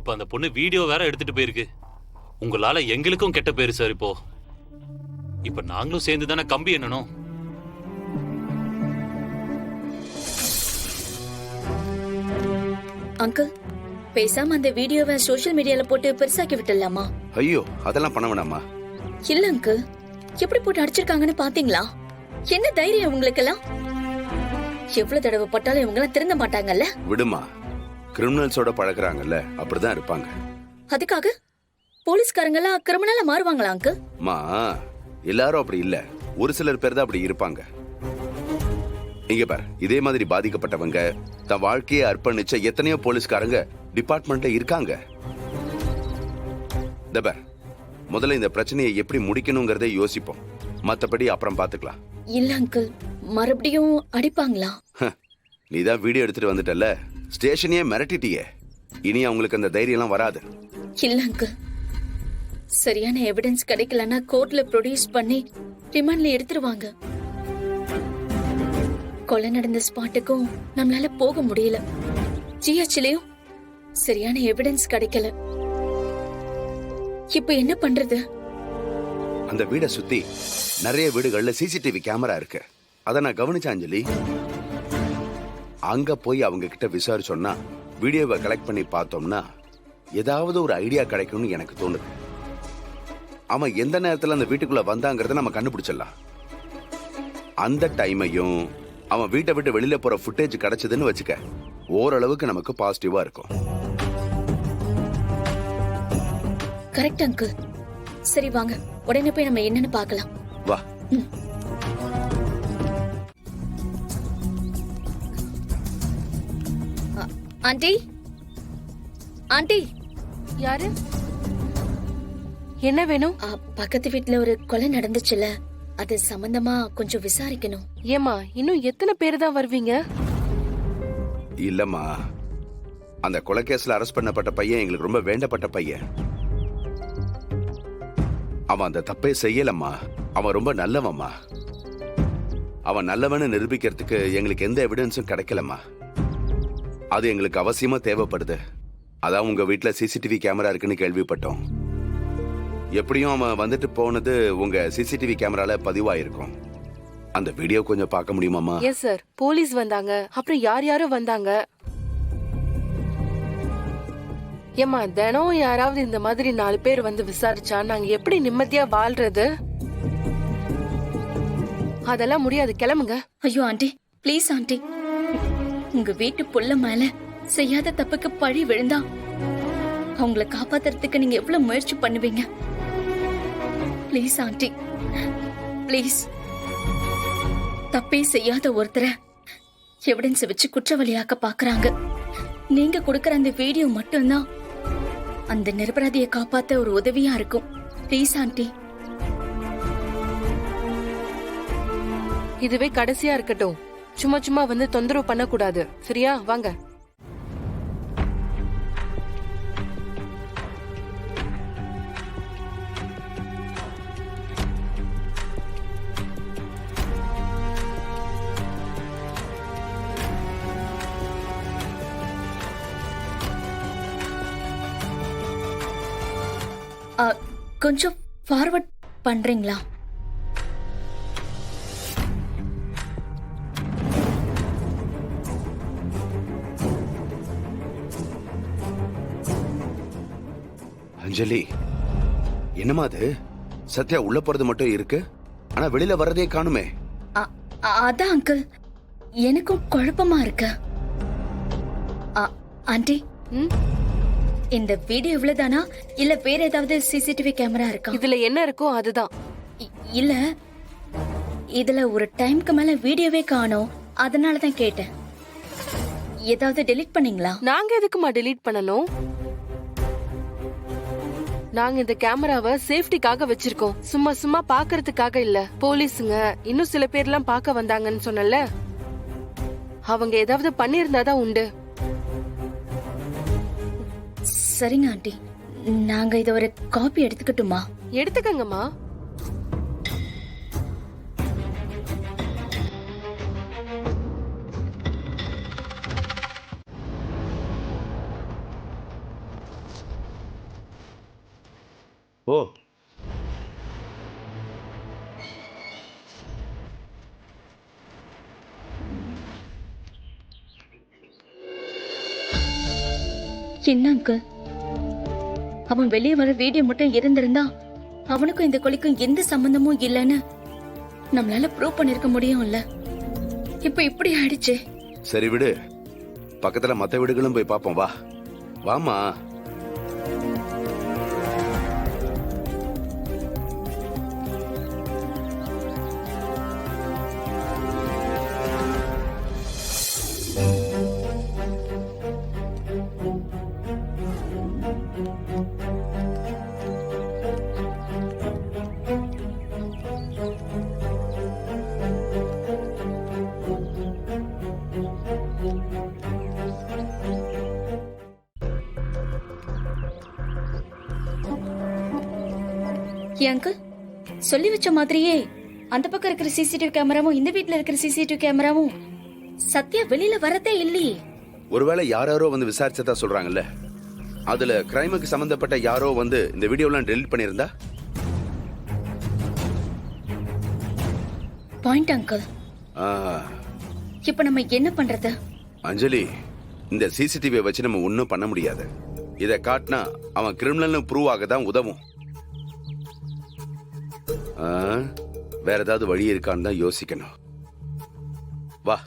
இப்ப அந்த பொண்ணு வீடியோ வேற எடுத்துட்டு போயிருக்கு. உங்களால எங்களுக்கும் கெட்ட பேரு சார். இப்ப நாங்களும் சேர்ந்து தானே கம்பி என்னணும். அங்கிள், பேசாம அந்த வீடியோவை சோஷியல் மீடியால போட்டு பெருசாக்கி விட்டுடலாமா? ஐயோ, அதெல்லாம் பண்ண வேணாமா. இல்ல அங்கிள், எப்படி போட்டு அடிச்சிருக்காங்கன்னு பாத்தீங்களா? என்ன தைரியம் உங்களுக்கெல்லாம்? எவ்வளவு தடவை பட்டாலும் இவங்க எல்லாம் திருந்த மாட்டாங்கல்ல. விடுமா, கிரிமினல்ஸோட பழகுறாங்கல்ல, அப்படிதான் இருப்பாங்க. அதுக்காக போலீஸ்காரங்க எல்லாம் கிரிமினலா மாறுவாங்களா அங்கிள்? மா, எல்லாரும் அப்படி இல்ல, ஒரு சிலர் பேர் தான் அப்படி இருப்பாங்க. இங்க பார், இதே மாதிரி பாதிக்கப்பட்டவங்க தன் வாழ்க்கையை அர்ப்பணிச்ச எத்தனையோ போலீஸ்காரங்க டிபார்ட்மெண்ட்ல இருக்காங்க. பார், முதல்ல இந்த பிரச்சனையை எப்படி முடிக்கணுங்கிறதை யோசிப்போம். மத்தபடி அப்புறம் பாத்துக்கலாம். இல்ல அங்கிள், மறுபடியும் அடிப்பாங்களா? நீதான் வீடியோ எடுத்துட்டு வந்துட்டல, ஸ்டேஷனையே மிரட்டிட்டியே. இனி அவங்களுக்கு அந்த தைரியம் எல்லாம் வராது. இல்ல அங்கிள், சரியான எவிடன்ஸ் கிடைக்கலன்னா கோர்ட்ல ப்ரொடியூஸ் பண்ணி ரிமாண்ட்ல எடுத்துருவாங்க. கொலை நடந்த ஸ்பாட்டுக்கும் நம்மளால போக முடியல. ஜிஹெச்லயும் சரியான எவிடன்ஸ் கிடைக்கல. இப்ப என்ன பண்றது? அந்த வீடை சுத்தி நிறைய வீடுகள்ல சிசிடிவி கேமரா இருக்கு. அத நான் கவனிச்சேன் அஞ்சலி. அங்க போய் அவங்க கிட்ட விசாரிச்சோம்னா, வீடியோவை கலெக்ட் பண்ணி பார்த்தோம்னா ஏதாவது ஒரு ஐடியா கிடைக்கும்னு எனக்கு தோணுது. அவன் எந்த நேரத்துல அந்த வீட்டுக்குள்ள வந்தாங்கிறத நம்ம கண்டுபிடிச்சிடலாம். அந்த டைமையும் அவன் வீட்டை விட்டு வெளியில போற ஃபுட்டேஜ் கிடைச்சதுன்னு வச்சுக்க, ஓரளவுக்கு நமக்கு பாசிட்டிவா இருக்கும். Correct uncle. சரி வாங்க, உடனே போய் நம்ம என்னன்னு பார்க்கலாம். வா. Aunty, aunty. யாரு? என்ன வேணும்? பக்கத்து வீட்டுல ஒரு கொலை நடந்துச்சுல, அது சம்பந்தமா கொஞ்சம் விசாரிக்கணும். ஏமா, இன்னும் எத்தனை பேர் தான் வருவீங்க? இல்லம்மா, அந்த கொலை கேஸ்ல அரெஸ்ட் பண்ணப்பட்ட பையன் எங்களுக்கு ரொம்ப வேண்டப்பட்ட பையன். அவன் அந்த தப்பே செய்யலம்மா. அவன் ரொம்ப நல்லவம்மா. அவன் நல்லவன்னு நிரூபிக்கிறதுக்கு எங்களுக்கு எந்த எவிடன்ஸும் கிடைக்கலம்மா. அது எங்களுக்கு அவசியமா தேவைப்படுது. அதான் உங்க வீட்டுல சிசிடிவி கேமரா இருக்குன்னு கேள்விப்பட்டோம். எப்படியும் அவன் வந்துட்டு போனது உங்க சிசிடிவி கேமரால பதிவாயிருக்கும். அந்த வீடியோ கொஞ்சம் பார்க்க முடியுமாமா? Yes sir. போலீஸ் வந்தாங்க, அப்புறம் யார் யாரும் வந்தாங்க. ஏமா, தினம் யாராவது இந்த மாதிரி 4 பேர் வந்து விசாரிச்சா நாங்க எப்படி நிம்மதியா வாழ்றது? அதெல்லாம் முடியாது, கிளம்புங்க. ஐயோ ஆண்டி, ப்ளீஸ் ஆண்டி. உங்க வீட்டு புள்ள மேல செய்யாத தப்புக்கு பழி விழுந்தா அவங்கள காப்பாத்துறதுக்கு நீங்க எவ்வளவு முயற்சி பண்ணுவீங்க? Please aunty, please. தப்பே செய்யாத ஒருத்தரை எவிடன்ஸ் வச்சு குற்றவாளியாக்க பாக்குறாங்க. நீங்க கொடுக்கற அந்த வீடியோ மட்டும்தான் அந்த நிரபராதியை காப்பாத்த ஒரு உதவியா இருக்கும். Please aunty. இதுவே கடைசியா இருக்கட்டும். சும்மா சும்மா வந்து தொந்தரவு பண்ண கூடாது, சரியா? வாங்க. கொஞ்சம் ஃபார்வர்ட் பண்றீங்களா? அஞ்சலி, என்னமா அது? சத்யா உள்ள போறது மட்டும் இருக்கு, ஆனா வெளியில வர்றதே காணுமே. அதான் அங்கிள், எனக்கும் குழப்பமா இருக்கு. ஆண்டி, இந்த வீடியோ இவ்வளவுதானா இல்ல வேற ஏதாவது சிசிடிவி கேமரா இருக்கா? இதுல என்ன இருக்கோ அதுதான். இல்ல, இதுல ஒரு டைம்க்கு மேல வீடியோவே காணோம், அதனாலதான் கேட்டேன். ஏதாவது டெலீட் பண்ணீங்களா? நாங்க எதுக்குமா டெலீட் பண்ணணும்? நாங்க இந்த கேமராவை சேஃப்டிக்காக வச்சிருக்கோம், சும்மா சும்மா பாக்குறதுக்காக இல்ல. போலீஸுங்க இன்னும் சில பேர்லாம் பார்க்க வந்தாங்கன்னு சொன்னல, அவங்க ஏதாவது பண்ணிருந்தாதான் உண்டு. சரிங்க ஆண்டி, நாங்க இத ஒரு காப்பி எடுத்துக்கட்டுமா? எடுத்துக்கங்கம்மா. ஓ, என்ன அங்கிள், அவன் வெளியே வர வீடியோ மட்டும் இருந்திருந்தா அவனுக்கும் இந்த கொலைக்கும் எந்த சம்பந்தமும் இல்லைன்னு நம்மளால ப்ரூவ் பண்ணிருக்க முடியும்ல. இப்ப இப்படி ஆயிடுச்சு. சரி விடு, பக்கத்துல மத்த வீடுகளும் போய் பாப்போம். வா வாமா. ஏன் அங்கிள், சொல்லி வச்ச மாதிரியே அந்த பக்கம் இருக்கிற சிசிடிவி கேமராவும் இந்த வீட்ல இருக்கிற சிசிடிவி கேமராவும் சத்யா வெளியில வரதே இல்லையே. ஒருவேளை யாரோ வந்து விசாரிச்சதா சொல்றாங்கல்ல, அதுல கிரைமுக்கு சம்பந்தப்பட்ட யாரோ வந்து இந்த வீடியோலாம் டெலீட் பண்ணியிருந்தா? Point uncle. ஆ, இப்ப நம்ம என்ன பண்றது? அஞ்சலி, இந்த சிசிடிவியை வச்சு நம்ம ஒன்னும் பண்ண முடியாது. இதை காட்டினா அவன் கிரிமினல்னு ப்ரூவ் ஆக தான் உதவும். ஆ, வேற ஏதாவது வழி இருக்கான்னு தான் யோசிக்கணும். வா.